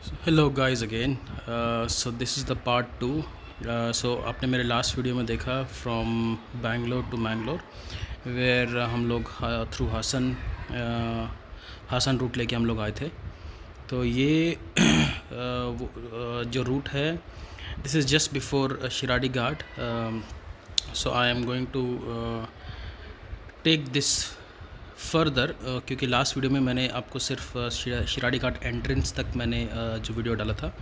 Hello guys again. So this is the part two. So आपने मेरे last video में देखा from Bangalore to Mangalore, where हम लोग थ्रू हासन रूट लेके हम लोग आए थे। तो ये जो रूट है, this is just before Shiradi Ghat. So I am going to take this further, क्योंकि लास्ट वीडियो में मैंने आपको सिर्फ शिराडी घाट एंट्रेंस तक मैंने जो वीडियो डाला था,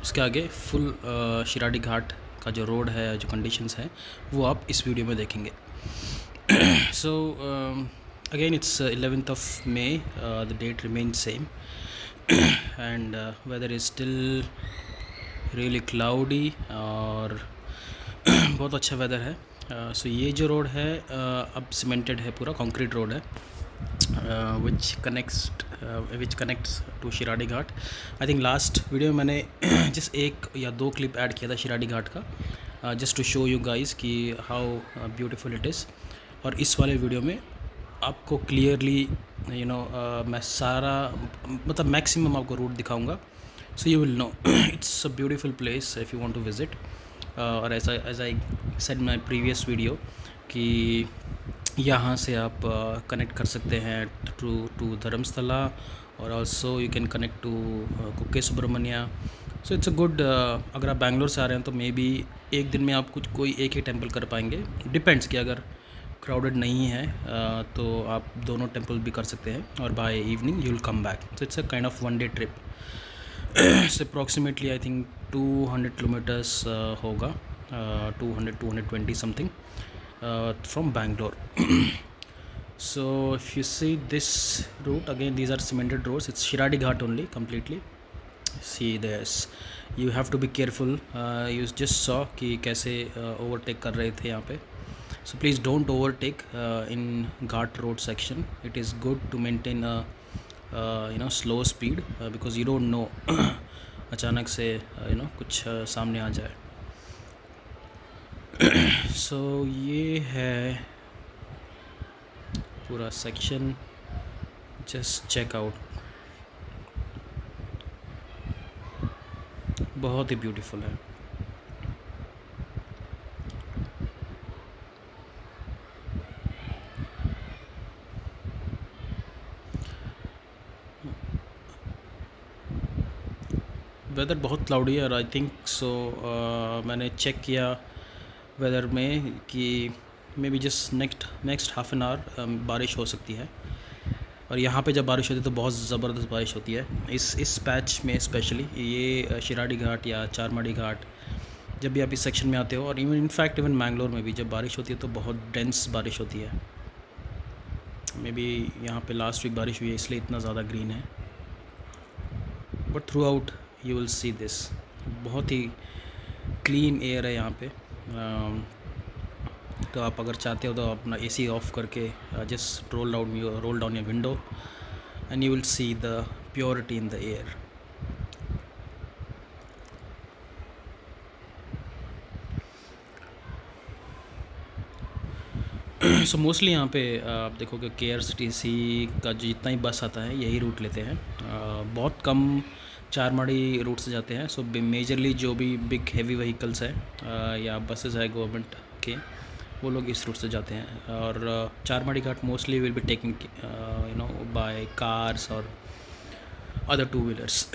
उसके आगे फुल शिराडी घाट का जो रोड है, जो कंडीशंस हैं, वो आप इस वीडियो में देखेंगे। So again it's 11th of May, the date remain same and weather is still really cloudy और बहुत अच्छा वेदर है। सो ये जो रोड है अब सीमेंटेड है, पूरा कंक्रीट रोड है, which connects to Shiradi Ghat. I think last video में मैंने जिस एक या दो क्लिप ऐड किया था शिराडी घाट का, just to show you guys कि हाउ ब्यूटीफुल इट इज़। और इस वाले वीडियो में आपको क्लियरली मैं सारा मतलब मैक्सिमम आपको रूट दिखाऊंगा, so you will know it's a beautiful place if you want to visit. और as I said my previous video कि यहाँ से आप कनेक्ट कर सकते हैं टू धर्मस्थला, और also you can connect to Kukke Subramanya. So it's a good, अगर आप बैंगलोर से आ रहे हैं तो मे बी एक दिन में आप कोई एक ही टेंपल कर पाएंगे, डिपेंड्स कि अगर क्राउडेड नहीं है तो आप दोनों टेंपल भी कर सकते हैं, और by evening you will come back. So it's a kind of one day trip. So approximately I think 200 kilometres होगा, 220 something from Bangalore. So if you see this route again, these are cemented roads. It's Shiradi Ghat only completely. See this, you have to be careful. You just saw कि कैसे overtake कर रहे थे यहाँ पे. So please don't overtake in Ghat road section. It is good to maintain a slow speed because you don't know अचानक से कुछ सामने आ जाए। सो ये है पूरा सेक्शन, जस्ट चेक आउट, बहुत ही ब्यूटीफुल है। वेदर बहुत क्लाउडी है, और आई थिंक सो मैंने चेक किया वेदर में कि may be just next half an hour बारिश हो सकती है। और यहाँ पे जब बारिश होती है तो बहुत ज़बरदस्त बारिश होती है इस पैच में, स्पेशली ये शिराडी घाट या चारमाड़ी घाट, जब भी आप इस सेक्शन में आते हो, और इवन मैंगलोर में भी जब बारिश होती है तो बहुत डेंस बारिश होती है। मे बी यहाँ पे लास्ट वीक बारिश हुई है इसलिए इतना ज़्यादा ग्रीन है, but through out you will see this, बहुत ही क्लीन एयर है यहाँ पे। तो आप अगर चाहते हो तो अपना एसी ऑफ करके just roll down your window and you will see the purity in the air. So mostly यहाँ पे आप देखोगे KRCTC का जितना ही बस आता है यही रूट लेते हैं, बहुत कम चारमाड़ी रूट से जाते हैं। सो मेजरली जो भी बिग हैवी व्हीकल्स है या बसेस है गवर्नमेंट के, वो लोग इस रूट से जाते हैं। और Charmadi Ghat mostly will be taking by cars और other two wheelers.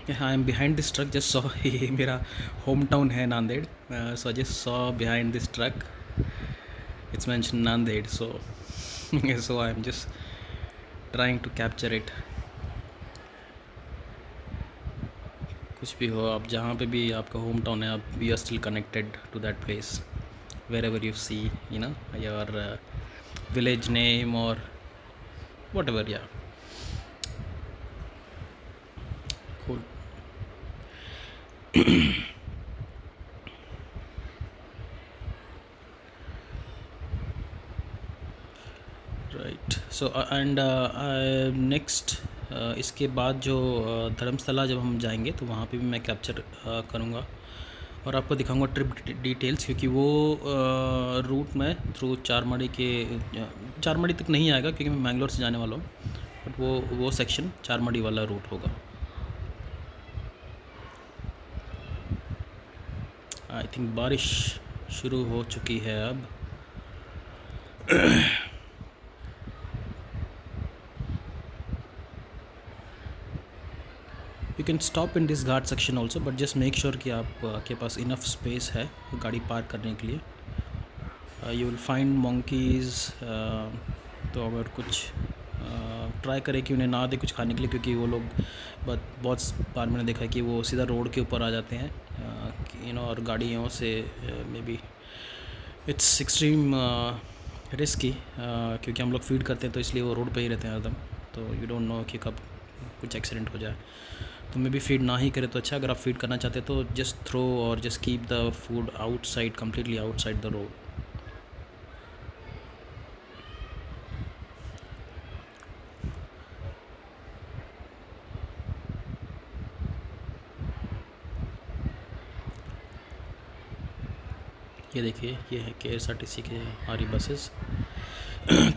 I am behind this truck, just saw, ये मेरा होम टाउन है Nanded, so just saw behind this truck, it's mention Nanded, so I am just trying to capture it. कुछ भी हो, आप जहाँ पे भी आपका होम टाउन है, आप you are still connected to that place wherever you see your village name और वट एवर। या cool. Right, so and next इसके बाद जो धर्मस्थला जब हम जाएंगे तो वहाँ पे भी मैं कैप्चर करूँगा और आपको दिखाऊंगा ट्रिप डिटेल्स, क्योंकि वो रूट में थ्रू चारमाड़ी तक नहीं आएगा, क्योंकि मैं मैंगलोर से जाने वाला हूँ। बट वो सेक्शन चारमड़ी वाला रूट होगा। आई थिंक बारिश शुरू हो चुकी है अब। You can stop in this ghat section also, but just make sure कि आप के पास इनफ स्पेस है गाड़ी पार्क करने के लिए। You will find monkeys. तो अगर कुछ ट्राई करें कि उन्हें ना दे कुछ खाने के लिए, क्योंकि वो लोग बहुत बार मैंने देखा है कि वो सीधा रोड के ऊपर आ जाते हैं, और गाड़ियों से may be it's extreme risky, क्योंकि हम लोग फीड करते हैं तो इसलिए वो रोड पे ही रहते हैं हरदम। तो यू डोंट नो कि कब कुछ एक्सीडेंट हो जाए, तो मे बी फीड ना ही करें तो अच्छा। अगर आप फीड करना चाहते हैं तो जस्ट थ्रो और just keep the food outside, completely outside the road. ये देखिए, ये है KSRTC के हमारी बसेस।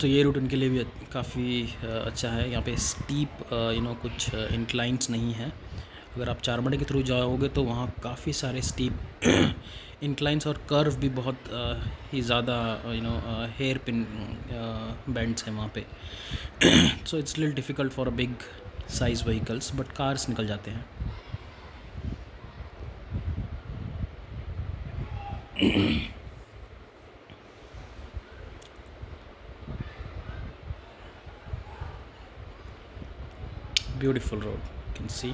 तो ये रूट उनके लिए भी काफ़ी अच्छा है। यहाँ पे स्टीप कुछ इंक्लाइंस नहीं है। अगर आप चारमड़ी के थ्रू जाओगे तो वहाँ काफ़ी सारे स्टीप इंक्लाइंस और कर्व भी बहुत ही ज़्यादा हेयर पिन बेंड्स हैं वहाँ पे। So it's little difficult for a big size vehicles, but cars निकल जाते हैं। Beautiful road, can see,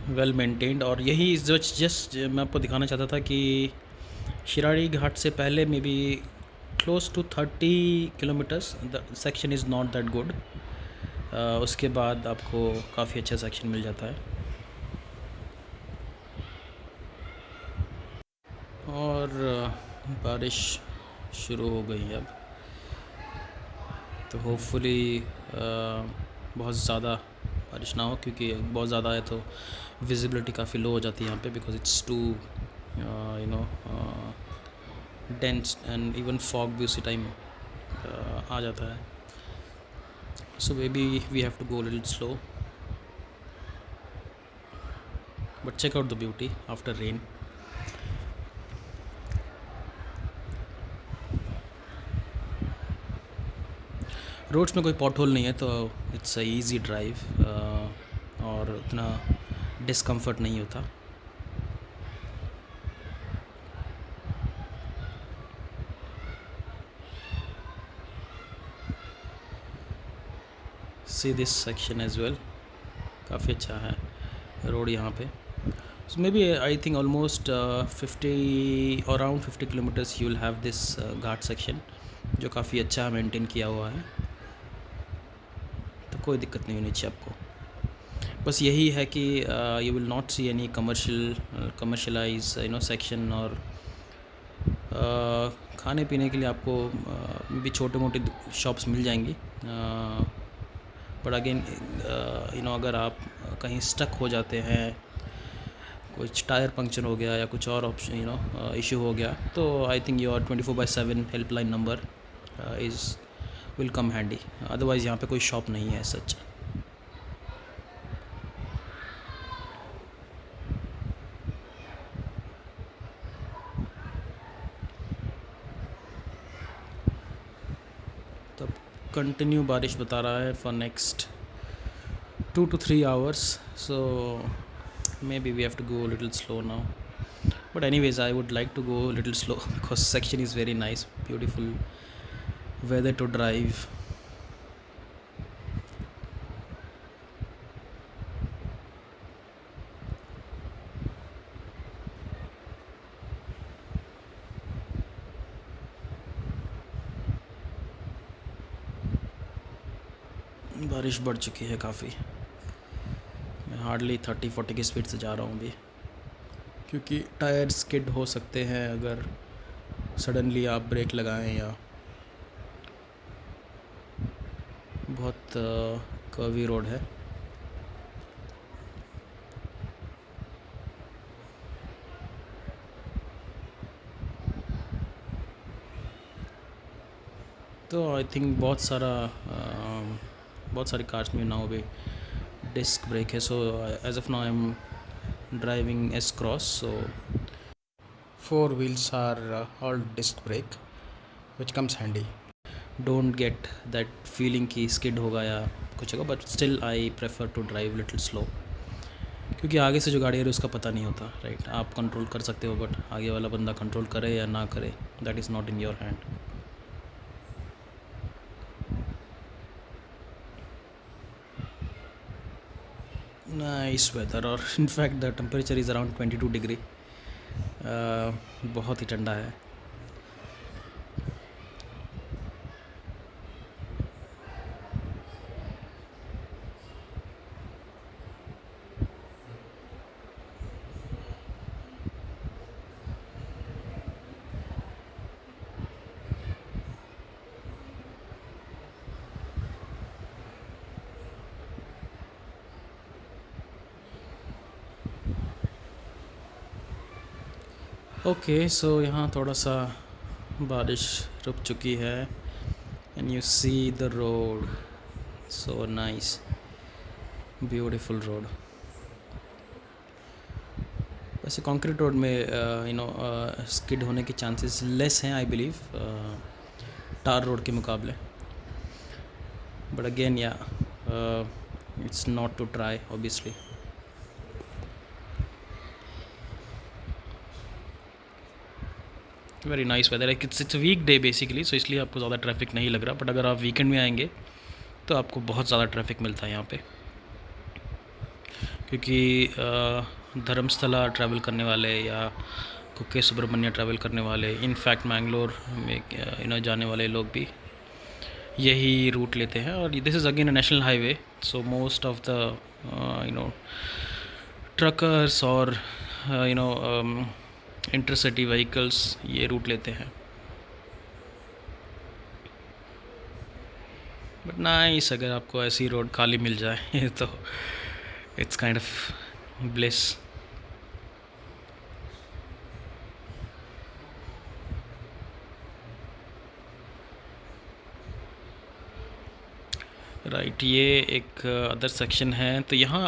well maintained. और यही जस्ट मैं आपको दिखाना चाहता था कि शिराड़ी घाट से पहले maybe close to 30 kilometres the section is not that good. उसके बाद आपको काफ़ी अच्छा सेक्शन मिल जाता है। और बारिश शुरू हो गई अब, तो होपफुली बहुत ज़्यादा बारिश ना हो, क्योंकि बहुत ज़्यादा है तो विजिबिलिटी काफ़ी लो हो जाती है यहाँ पे, because it's too dense and even fog भी उसी टाइम आ जाता है। So may be we have to go little slow, but check out the beauty after rain. Roads में कोई पॉट होल नहीं है, तो इट्स अ ईज़ी ड्राइव और उतना डिस्कम्फर्ट नहीं होता। See this section as well, काफ़ी अच्छा है रोड यहाँ पे। So may be I think almost 50 around 50 kilometres you will have this ghat section, जो काफ़ी अच्छा मेंटेन किया हुआ है, तो कोई दिक्कत नहीं होनी चाहिए आपको। बस यही है कि you will not see any commercialise section, और खाने पीने के लिए आपको भी छोटे मोटे शॉप्स मिल जाएंगी, बट अगेन अगर आप कहीं स्टक हो जाते हैं, कुछ टायर पंक्चर हो गया या कुछ और ऑप्शन इशू हो गया, तो I think your 24/7 helpline number is will come handy. Otherwise यहाँ पे कोई शॉप नहीं है सच। तब कंटिन्यू बारिश बता रहा है for next 2 to 3 hours, so maybe we have to go a little slow now, but anyways I would like to go a little slow because section is very nice, beautiful weather to drive. बारिश बढ़ चुकी है काफ़ी, मैं hardly 30-40 की speed से जा रहा हूँ अभी, क्योंकि टायर स्किड हो सकते हैं अगर सडनली आप ब्रेक लगाएं, या बहुत कर्वी रोड है। तो आई थिंक बहुत सारा बहुत सारी कार्स में नाउ भी डिस्क ब्रेक है. So as of now I am driving S cross. So 4 wheels are all disc brake which comes handy. Don't get that feeling कि skid होगा या कुछ होगा, but still I prefer to drive little slow, क्योंकि आगे से जो गाड़ी आ रही है उसका पता नहीं होता. राइट, आप कंट्रोल कर सकते हो बट आगे वाला बंदा कंट्रोल करे या ना करे, that is not in your hand. Nice weather, और in fact the temperature is around 22 degree. बहुत ही ठंडा है. ओके, सो यहाँ थोड़ा सा बारिश रुक चुकी है and you see the road, so nice, beautiful road. वैसे कंक्रीट रोड में स्किड होने के चांसेस लेस हैं आई बिलीव टार रोड के मुकाबले, बट अगेन या it's not to try obviously. Very nice weather. It's weekday basically, so इसलिए आपको ज़्यादा ट्रैफिक नहीं लग रहा, बट अगर आप वीकेंड में आएंगे तो आपको बहुत ज़्यादा ट्रैफिक मिलता है यहाँ पे, क्योंकि धर्मस्थला ट्रैवल करने वाले या कुके सुब्रमण्य ट्रैवल करने वाले, इनफैक्ट मैंगलोर में जाने वाले लोग भी यही रूट लेते हैं. और this is again a national highway, so most of the truckers और इंटरसिटी व्हीकल्स ये रूट लेते हैं. बट नाइस, अगर आपको ऐसी रोड खाली मिल जाए तो it's kind of bliss. Right, ये एक अदर सेक्शन है. तो यहाँ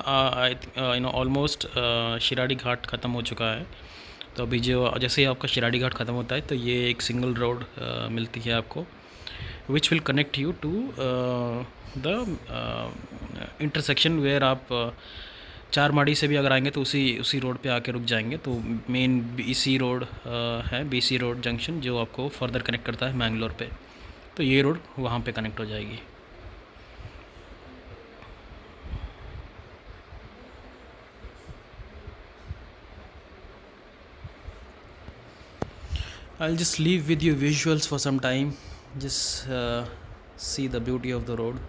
ऑलमोस्ट शिराडी घाट ख़त्म हो चुका है. तो अभी जो जैसे ही आपका शिराडी घाट ख़त्म होता है तो ये एक सिंगल रोड मिलती है आपको, which will connect you to the intersection where आप चारमाड़ी से भी अगर आएंगे तो उसी रोड पे आके रुक जाएंगे. तो मेन बीसी रोड है, बीसी रोड जंक्शन, जो आपको फर्दर कनेक्ट करता है मैंगलोर पे. तो ये रोड वहाँ पे कनेक्ट हो जाएगी. I'll just leave with you visuals for some time. Just see the beauty of the road.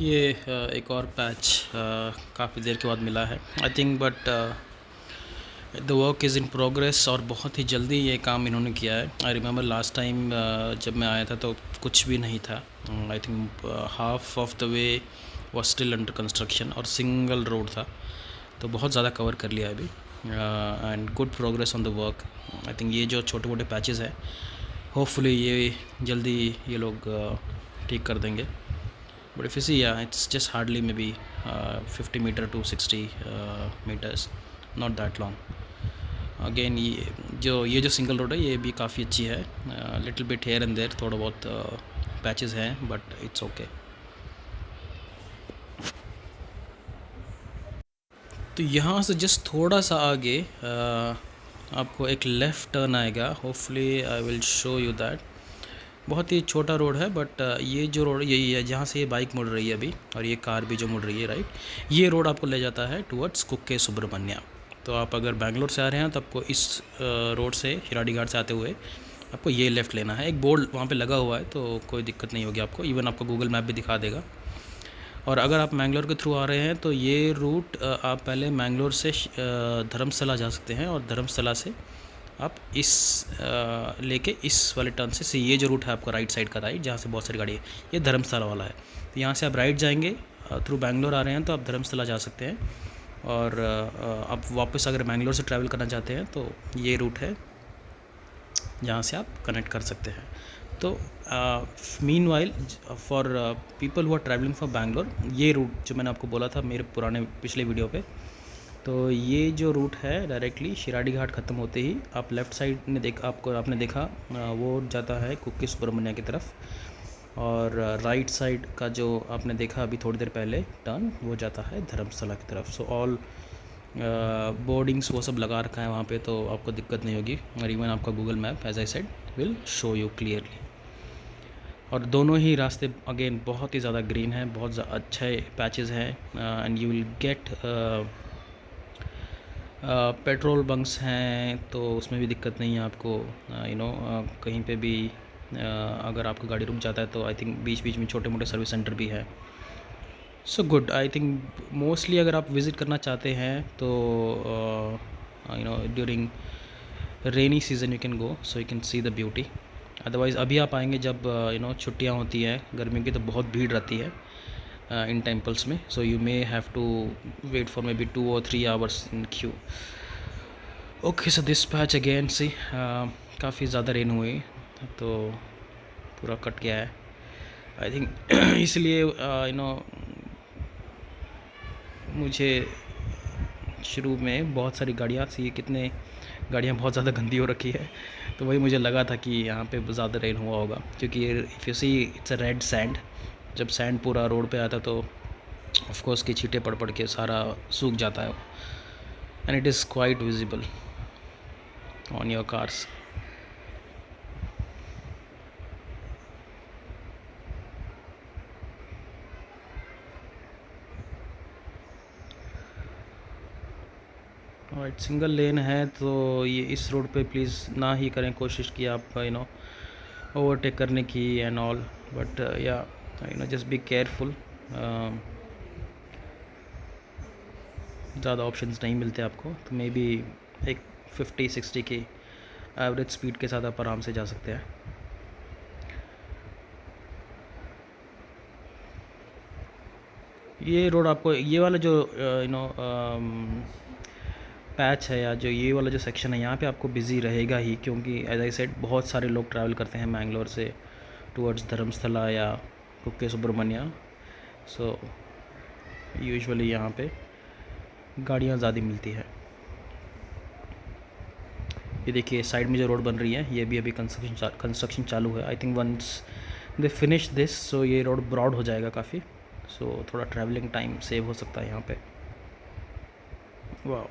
ये एक और पैच काफ़ी देर के बाद मिला है I think, but the work is in progress और बहुत ही जल्दी ये काम इन्होंने किया है। आई रिमेंबर लास्ट टाइम जब मैं आया था तो कुछ भी नहीं था। I think half of the way was still under construction और सिंगल रोड था, तो बहुत ज़्यादा कवर कर लिया अभी and good progress on the work. I think ये जो छोटे मोटे पैचेस हैं होपफुली ये जल्दी ये लोग ठीक कर देंगे। But if you see it's just hardly maybe 50 metre to 60 metres, not that long. Again ये जो सिंगल रोड है ये भी काफ़ी अच्छी है। Little bit here and there थोड़ा बहुत पैचेस हैं, बट इट्स ओके। तो यहाँ से जस्ट थोड़ा सा आगे आपको एक लेफ़्ट टर्न आएगा। Hopefully I will show you that. बहुत ही छोटा रोड है, बट ये जो रोड यही है जहाँ से ये बाइक मुड़ रही है अभी, और ये कार भी जो मुड़ रही है, राइट, ये रोड आपको ले जाता है टुवर्ड्स कुक्के सुब्रमण्या। तो आप अगर बैंगलोर से आ रहे हैं तो आपको इस रोड से शिराडी घाट से आते हुए आपको ये लेफ़्ट लेना है। एक बोर्ड वहाँ पे लगा हुआ है तो कोई दिक्कत नहीं होगी आपको, इवन आपको गूगल मैप भी दिखा देगा। और अगर आप मैंगलोर के थ्रू आ रहे हैं तो ये रूट आप पहले मैंगलोर से धर्मशाला जा सकते हैं, और धर्मशाला से आप इस लेके इस वाले टर्न से ये जो रूट है आपका राइट साइड का, राइट, जहाँ से बहुत सारी गाड़ी है, ये धर्मशाला वाला है। तो यहाँ से आप राइट जाएंगे, थ्रू बैंगलोर आ रहे हैं तो आप धर्मशाला जा सकते हैं। और आप वापस अगर मैंगलोर से ट्रैवल करना चाहते हैं तो ये रूट है जहाँ से आप कनेक्ट कर सकते हैं। तो meanwhile for people who are travelling from Bangalore, ये रूट जो मैंने आपको बोला था मेरे पुराने पिछले वीडियो पे, तो ये जो रूट है डायरेक्टली शिराडी घाट ख़त्म होते ही आप लेफ़्ट साइड ने आपने देखा वो जाता है कुक्के सुब्रमण्या की तरफ, और राइट साइड का जो आपने देखा अभी थोड़ी देर पहले टर्न, वो जाता है धर्मशाला की तरफ। सो ऑल बोर्डिंग्स वो सब लगा रखा है वहाँ पे, तो आपको दिक्कत नहीं होगी। और इवन आपका Google map as I said will show you clearly. और दोनों ही रास्ते अगेन बहुत ही ज़्यादा ग्रीन है, बहुत अच्छे पैचेस हैं, and you will get petrol bunks हैं, तो उसमें भी दिक्कत नहीं है आपको। कहीं पे भी अगर आपका गाड़ी रुक जाता है तो आई थिंक बीच बीच में छोटे मोटे सर्विस सेंटर भी है। So good, I think mostly अगर आप विज़िट करना चाहते हैं तो during rainy season you can go, so you can see the beauty. Otherwise अभी आप आएंगे जब छुट्टियां होती हैं गर्मियों की, तो बहुत भीड़ रहती है इन टेम्पल्स में, so you may have to wait for may be 2 or 3 hours in queue. Okay, so this patch again see काफ़ी ज़्यादा रेन हुई तो पूरा कट गया है आई थिंक इसलिए मुझे शुरू में बहुत सारी गाड़ियाँ सी, कितने गाड़ियाँ बहुत ज़्यादा गंदी हो रखी है, तो वही मुझे लगा था कि यहाँ पे ज़्यादा रेन हुआ होगा, क्योंकि if you see it's a red sand. जब सैंड पूरा रोड पे आता तो ऑफ कोर्स की छींटे पड़ के सारा सूख जाता है, and it is quite visible on your cars. Right, single lane है तो ये इस रोड पे प्लीज़ ना ही करें कोशिश कि आप ओवरटेक करने की एंड ऑल, बट या जस्ट बी केयरफुल। ज़्यादा ऑप्शंस नहीं मिलते आपको, तो मे बी एक 50-60 की एवरेज स्पीड के साथ आप आराम से जा सकते हैं। ये रोड आपको ये वाला जो पैच है, या जो ये वाला जो सेक्शन है, यहाँ पे आपको बिज़ी रहेगा ही, क्योंकि एज आई सेड बहुत सारे लोग ट्रैवल करते हैं मैंगलोर से टुवर्ड्स धर्मस्थला या कुक्के सुब्रमण्या, सो यूजुअली यहाँ पे गाड़ियाँ ज़्यादा मिलती है। ये देखिए साइड में जो रोड बन रही है ये भी अभी कंस्ट्रक्शन चालू है। I think once they finish this so ये रोड ब्रॉड हो जाएगा काफ़ी, सो थोड़ा ट्रैवलिंग टाइम सेव हो सकता है यहाँ पे। वाह,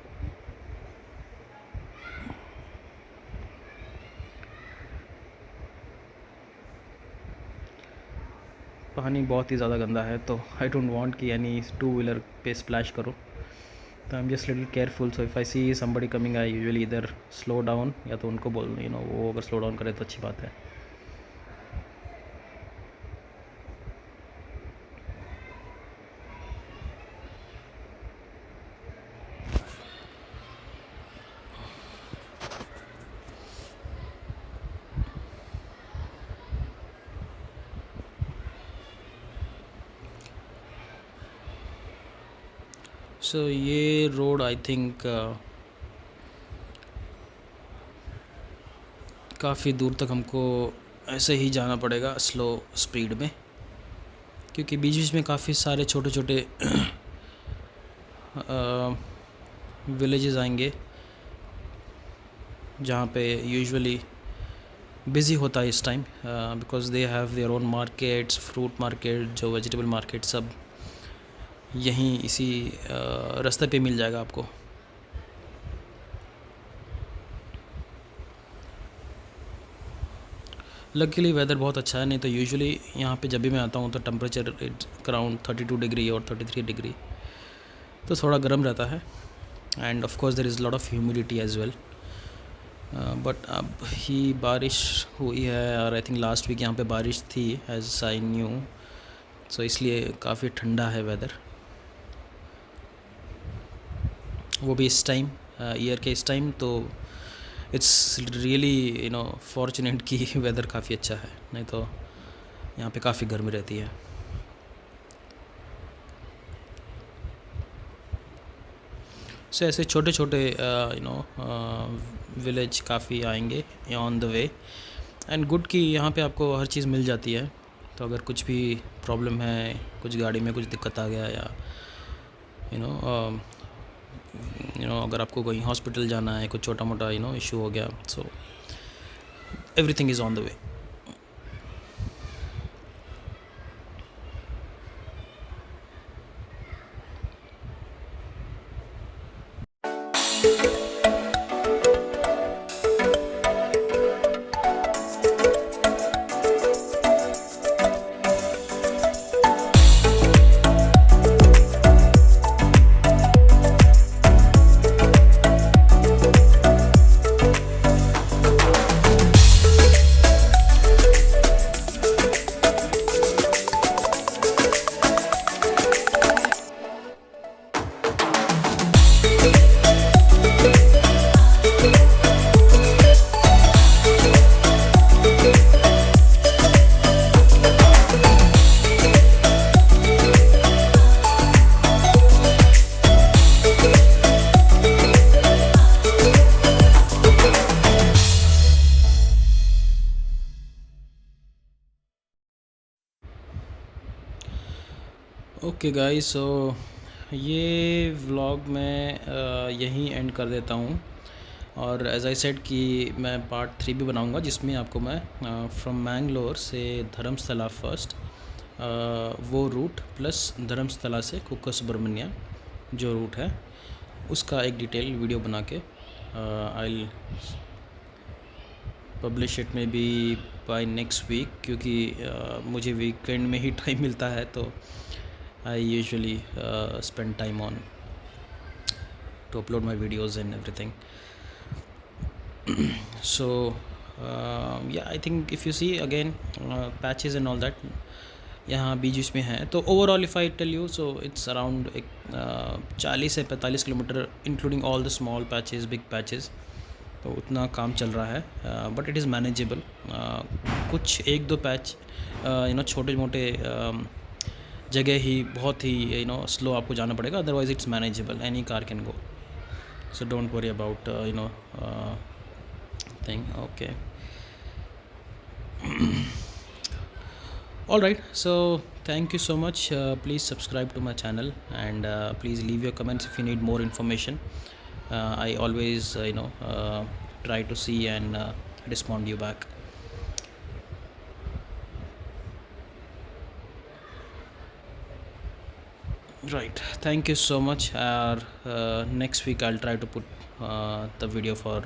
पानी बहुत ही ज़्यादा गंदा है, तो आई डोंट वांट कि यानी 2 व्हीलर पे स्प्लैश करो, तो आई am just little careful. So if I C somebody coming I usually इधर स्लो डाउन, या तो उनको बोल वो अगर स्लो डाउन करे तो अच्छी बात है। सो ये रोड आई थिंक काफ़ी दूर तक हमको ऐसे ही जाना पड़ेगा स्लो स्पीड में, क्योंकि बीच बीच में काफ़ी सारे छोटे छोटे विलेजेस आएंगे जहाँ पे यूजुअली बिज़ी होता है इस time, because they have their own markets, fruit market, जो वेजिटेबल मार्केट, सब यहीं इसी रास्ते पे मिल जाएगा आपको। लकीली वेदर बहुत अच्छा है, नहीं तो यूजुअली यहाँ पे जब भी मैं आता हूँ तो टेम्परेचर अराउंड 32 डिग्री और 33 डिग्री, तो थोड़ा गर्म रहता है। And of course there is lot of humidity as well, but अब ही बारिश हुई है, और आई थिंक लास्ट वीक यहाँ पे बारिश थी एज आई न्यू, सो इसलिए काफ़ी ठंडा है वेदर, वो भी इस टाइम ईयर के इस टाइम। तो इट्स रियली फॉर्चुनेट कि वेदर काफ़ी अच्छा है, नहीं तो यहाँ पे काफ़ी गर्मी रहती है। सो ऐसे छोटे छोटे विलेज काफ़ी आएंगे on the way, and good कि यहाँ पे आपको हर चीज़ मिल जाती है। तो अगर कुछ भी प्रॉब्लम है, कुछ गाड़ी में कुछ दिक्कत आ गया, या अगर आपको कोई हॉस्पिटल जाना है, कुछ छोटा मोटा इशू हो गया, so everything is on the way. Okay guys, so ये व्लॉग मैं यहीं एंड कर देता हूँ, और एज आई सेड कि मैं पार्ट 3 भी बनाऊँगा, जिसमें आपको मैं फ्रॉम मैंगलोर से धर्मस्थला फर्स्ट वो रूट, प्लस धर्मस्थला से कुक्का सुब्रमण्या जो रूट है, उसका एक डिटेल वीडियो बना के आई पब्लिश इट में भी बाय नेक्स्ट वीक, क्योंकि मुझे वीकेंड में ही टाइम मिलता है, तो I usually spend time on to upload my videos and everything. So yeah, I think if you see again patches and all that यहाँ बीच में है, तो overall if I tell you, so it's around 40 से 45 kilometre including all the small patches, big patches, तो उतना काम चल रहा है, बट इट इज़ मैनेजेबल। कुछ एक दो पैच छोटे मोटे जगह ही बहुत ही स्लो आपको जाना पड़ेगा, otherwise it's manageable, any car can go, so don't worry about thing. Okay, all right, so thank you so much, please subscribe to my channel, and please leave your comments if you need more information. I always try to see and respond you back. Right, thank you so much. Next week I'll try to put the video for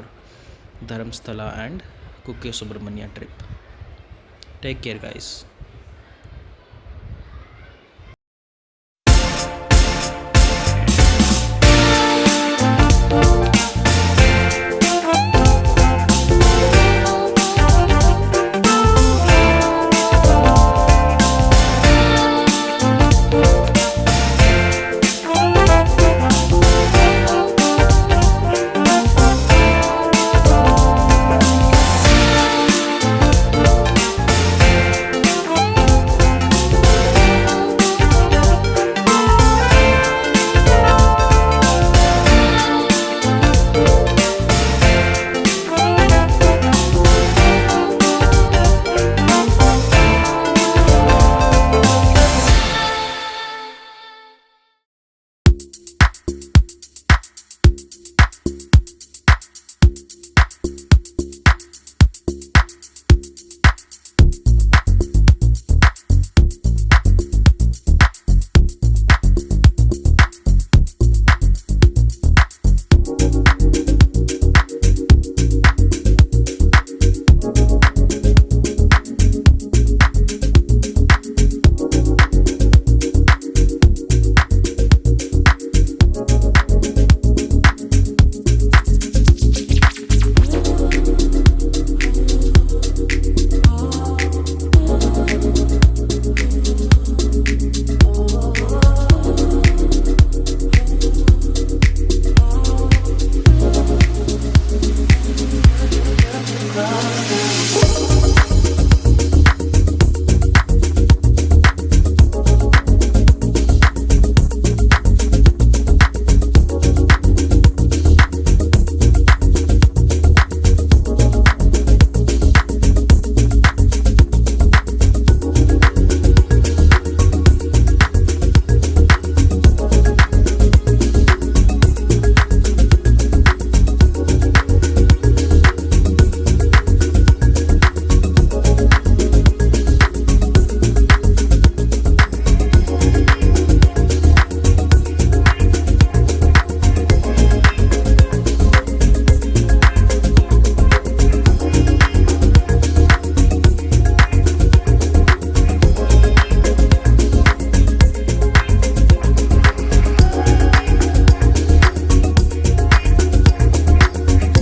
Dharamsthala and Kukke Subramanya trip. Take care guys.